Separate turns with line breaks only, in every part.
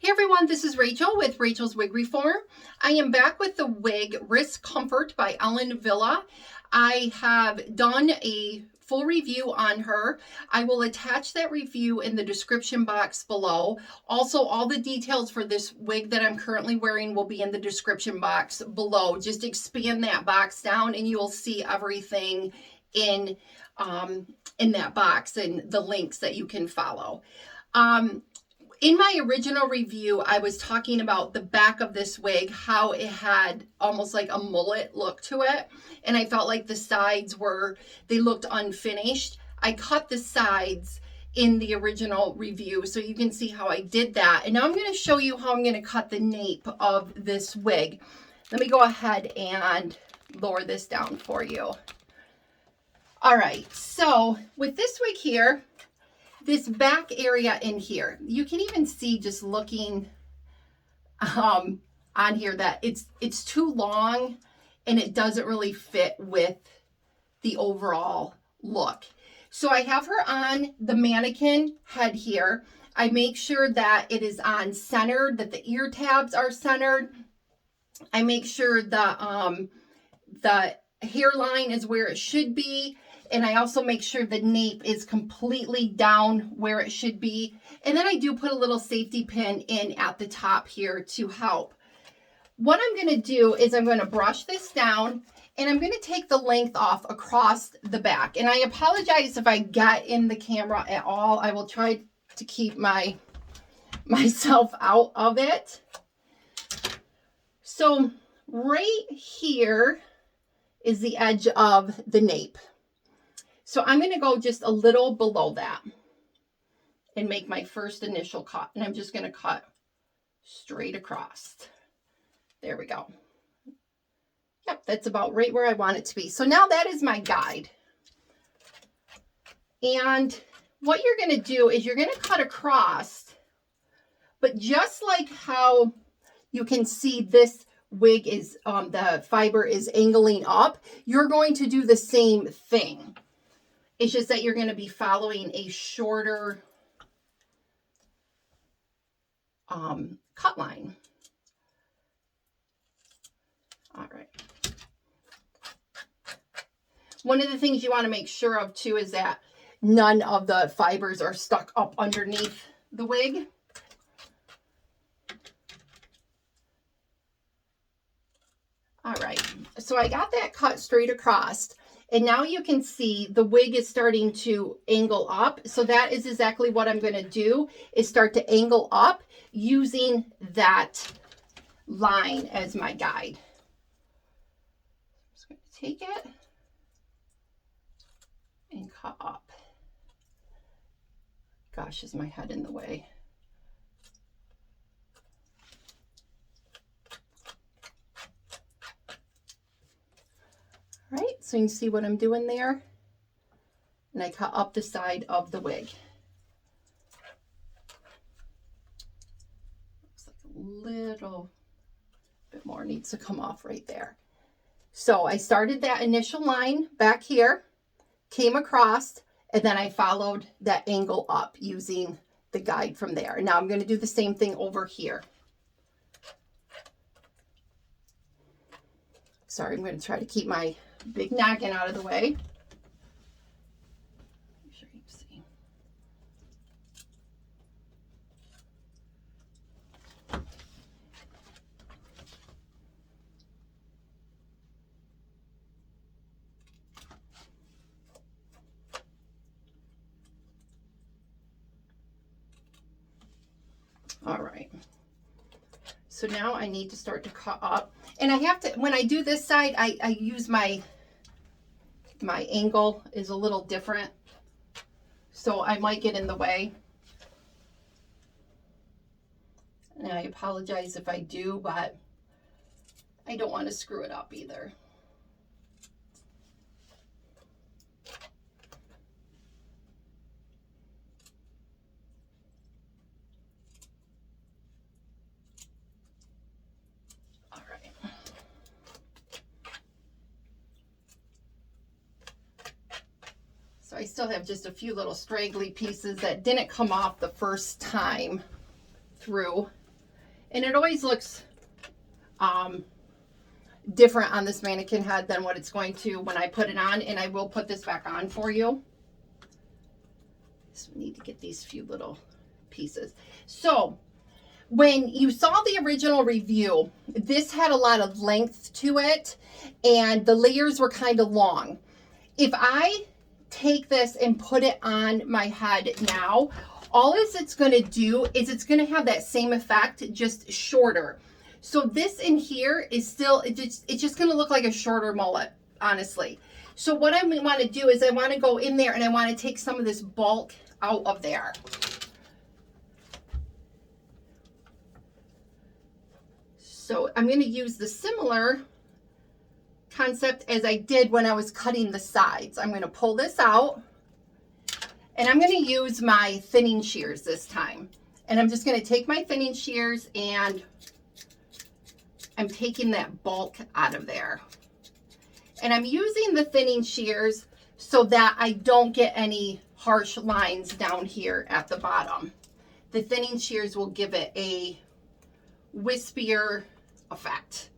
Hey everyone, this is Rachel with Rachel's Wig Reform. I am back with the wig Wrist Comfort by Wille. I have done a full review on her. I will attach that review in the description box below. Also, all the details for this wig that I'm currently wearing will be in the description box below. Just expand that box down and you'll see everything in that box and the links that you can follow. In my original review, I was talking about the back of this wig, how it had almost like a mullet look to it. And I felt like the sides they looked unfinished. I cut the sides in the original review, so you can see how I did that. And now I'm going to show you how I'm going to cut the nape of this wig. Let me go ahead and lower this down for you. All right, so with this wig here, this back area in here, you can even see just looking on here that it's too long and it doesn't really fit with the overall look. So I have her on the mannequin head here. I make sure that it is on centered, that the ear tabs are centered. I make sure the hairline is where it should be. And I also make sure the nape is completely down where it should be. And then I do put a little safety pin in at the top here to help. What I'm going to do is I'm going to brush this down and I'm going to take the length off across the back. And I apologize if I get in the camera at all. I will try to keep myself out of it. So right here is the edge of the nape. So I'm going to go just a little below that and make my first initial cut. And I'm just going to cut straight across. There we go. Yep, that's about right where I want it to be. So now that is my guide. And what you're going to do is you're going to cut across, but just like how you can see this wig is, the fiber is angling up, you're going to do the same thing. It's just that you're going to be following a shorter cut line. All right. One of the things you want to make sure of too is that none of the fibers are stuck up underneath the wig. All right. So I got that cut straight across. And now you can see the wig is starting to angle up. So that is exactly what I'm going to do, is start to angle up using that line as my guide. I'm just going to take it and cut up. Gosh, is my head in the way? All right, so you can see what I'm doing there. And I cut up the side of the wig. Looks like a little bit more needs to come off right there. So I started that initial line back here, came across, and then I followed that angle up using the guide from there. And now I'm going to do the same thing over here. Sorry, I'm going to try to keep my big noggin out of the way. Make sure you see. All right. So now I need to start to cut up. And I have to, when I do this side, I use my angle is a little different. So I might get in the way. And I apologize if I do, but I don't want to screw it up either. So I still have just a few little straggly pieces that didn't come off the first time through. And it always looks different on this mannequin head than what it's going to when I put it on. And I will put this back on for you. So we need to get these few little pieces. So when you saw the original review, this had a lot of length to it and the layers were kind of long. If I take this and put it on my head now, all it's going to do is it's going to have that same effect, just shorter. So this in here is still, it's just going to look like a shorter mullet, honestly. So what I want to do is I want to go in there and I want to take some of this bulk out of there. So I'm going to use the similar concept as I did when I was cutting the sides. I'm going to pull this out and I'm going to use my thinning shears this time. And I'm just going to take my thinning shears and I'm taking that bulk out of there. And I'm using the thinning shears so that I don't get any harsh lines down here at the bottom. The thinning shears will give it a wispier effect.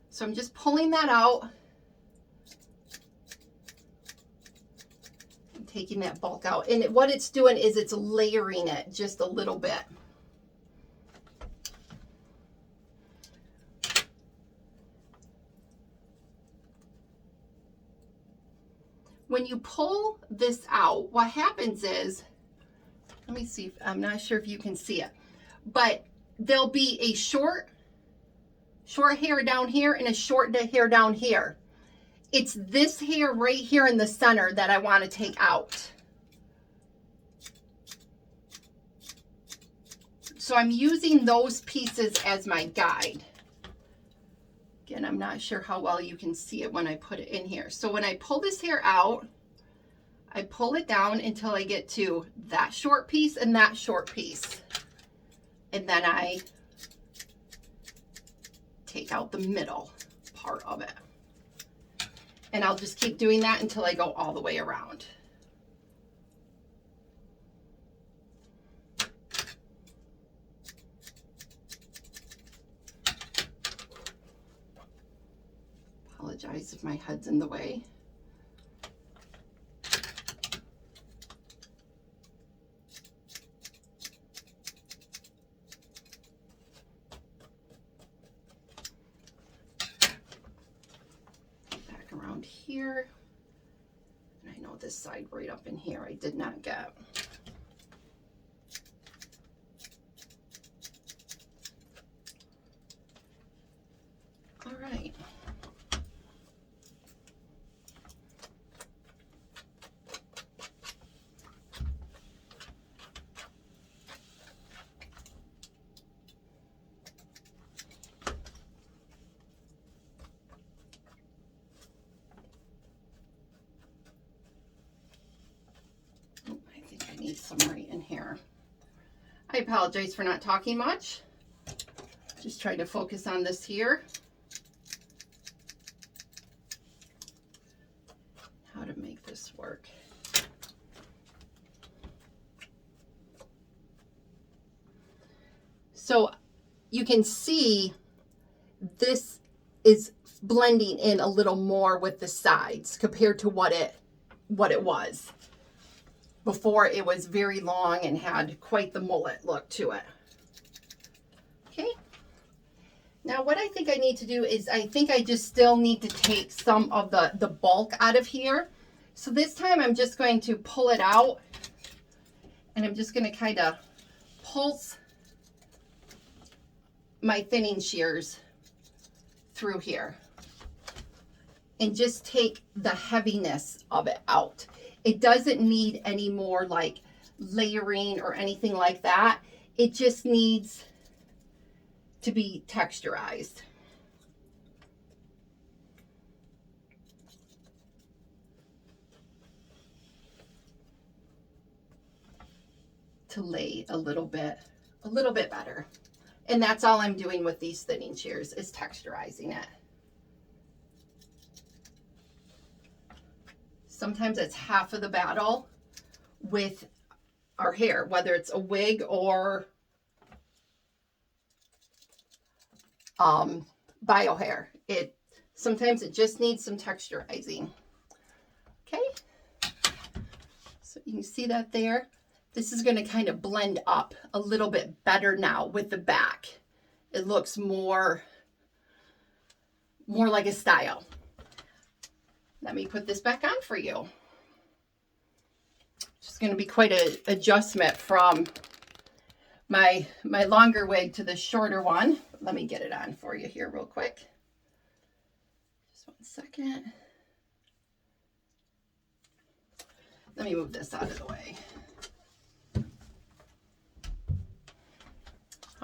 So I'm just pulling that out. I'm taking that bulk out. And what it's doing is it's layering it just a little bit. When you pull this out, what happens is, let me see, I'm not sure if you can see it, but there'll be a short hair down here and a short hair down here. It's this hair right here in the center that I want to take out. So I'm using those pieces as my guide. Again, I'm not sure how well you can see it when I put it in here. So when I pull this hair out, I pull it down until I get to that short piece and that short piece. And then I take out the middle part of it. And I'll just keep doing that until I go all the way around. Apologize if my head's in the way. Back around here. And I know this side right up in here I did not get. All right. Need some right in here. I apologize for not talking much. Just trying to focus on this here. How to make this work. So you can see this is blending in a little more with the sides compared to what it was. Before it was very long and had quite the mullet look to it. Okay. Now what I think I need to do is I think I just still need to take some of the bulk out of here. So this time I'm just going to pull it out and I'm just going to kind of pulse my thinning shears through here and just take the heaviness of it out. It doesn't need any more like layering or anything like that. It just needs to be texturized. To lay a little bit better. And that's all I'm doing with these thinning shears is texturizing it. Sometimes it's half of the battle with our hair, whether it's a wig or bio hair. Sometimes it just needs some texturizing. Okay, so you can see that there. This is going to kind of blend up a little bit better now with the back. It looks more like a style. Let me put this back on for you. It's going to be quite an adjustment from my longer wig to the shorter one. Let me get it on for you here real quick. Just 1 second. Let me move this out of the way.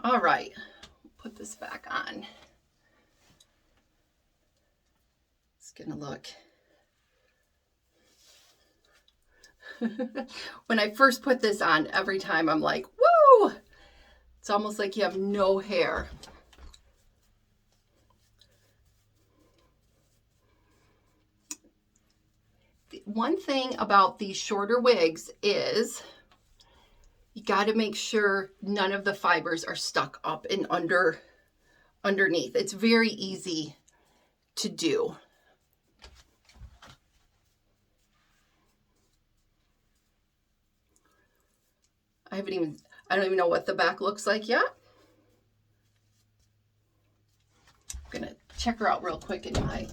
All right, put this back on. It's gonna look. When I first put this on, every time I'm like, woo! It's almost like you have no hair. The one thing about these shorter wigs is you got to make sure none of the fibers are stuck up and underneath. It's very easy to do. I don't even know what the back looks like yet. I'm gonna check her out real quick in my,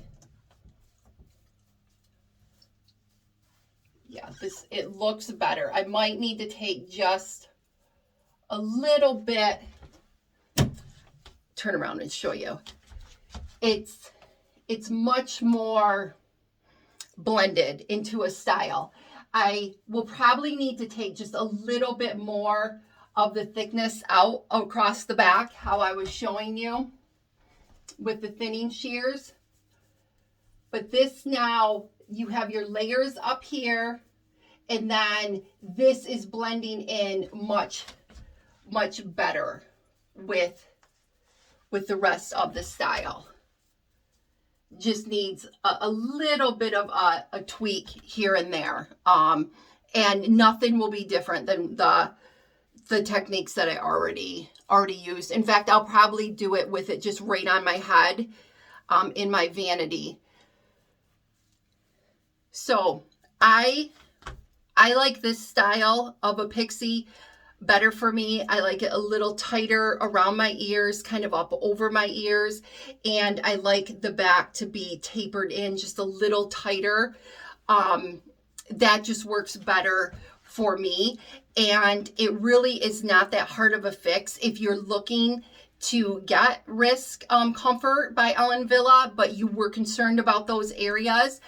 yeah, it looks better. I might need to take just a little bit, turn around and show you. It's much more blended into a style. I will probably need to take just a little bit more of the thickness out across the back, how I was showing you with the thinning shears. But this now, you have your layers up here, and then this is blending in much, much better with the rest of the style. Just needs a little bit of a tweak here and there. And nothing will be different than the techniques that I already used. In fact, I'll probably do it with it just right on my head, in my vanity. So I like this style of a pixie better for me. I like it a little tighter around my ears, kind of up over my ears. And I like the back to be tapered in just a little tighter. That just works better for me. And it really is not that hard of a fix if you're looking to get wrist comfort by Ellen Villa, but you were concerned about those areas.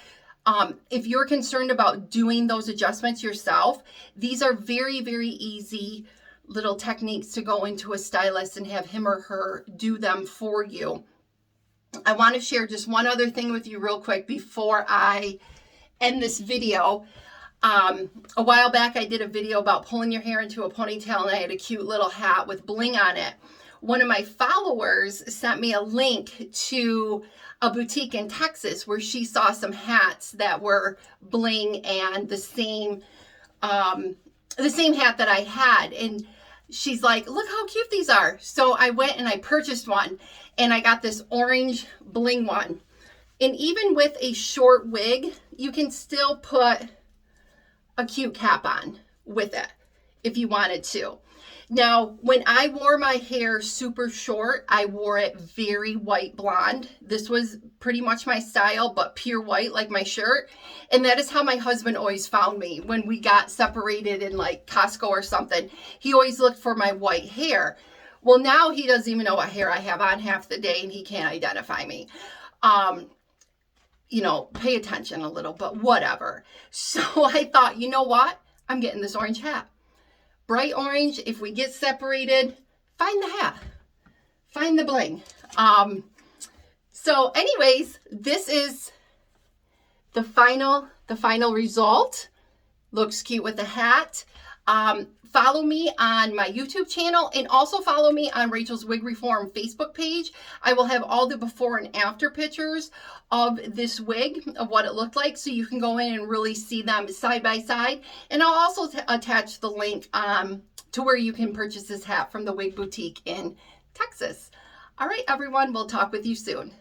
If you're concerned about doing those adjustments yourself, these are very, very easy little techniques to go into a stylist and have him or her do them for you. I want to share just one other thing with you real quick before I end this video. A while back, I did a video about pulling your hair into a ponytail, and I had a cute little hat with bling on it. One of my followers sent me a link to a boutique in Texas where she saw some hats that were bling and the same hat that I had. And she's like, look how cute these are. So I went and I purchased one, and I got this orange bling one. And even with a short wig, you can still put a cute cap on with it if you wanted to. Now, when I wore my hair super short, I wore it very white blonde. This was pretty much my style, but pure white like my shirt. And that is how my husband always found me when we got separated in like Costco or something. He always looked for my white hair. Well, now he doesn't even know what hair I have on half the day, and he can't identify me. You know, pay attention a little, but whatever. So I thought, you know what? I'm getting this orange hat. Bright orange. If we get separated, find the hat, find the bling. So anyways, this is the final result. Looks cute with the hat. Follow me on my YouTube channel, and also follow me on Rachel's Wig Reform Facebook page. I will have all the before and after pictures of this wig, of what it looked like, so you can go in and really see them side by side. And I'll also attach the link to where you can purchase this hat from the Wig Boutique in Texas. All right, everyone, we'll talk with you soon.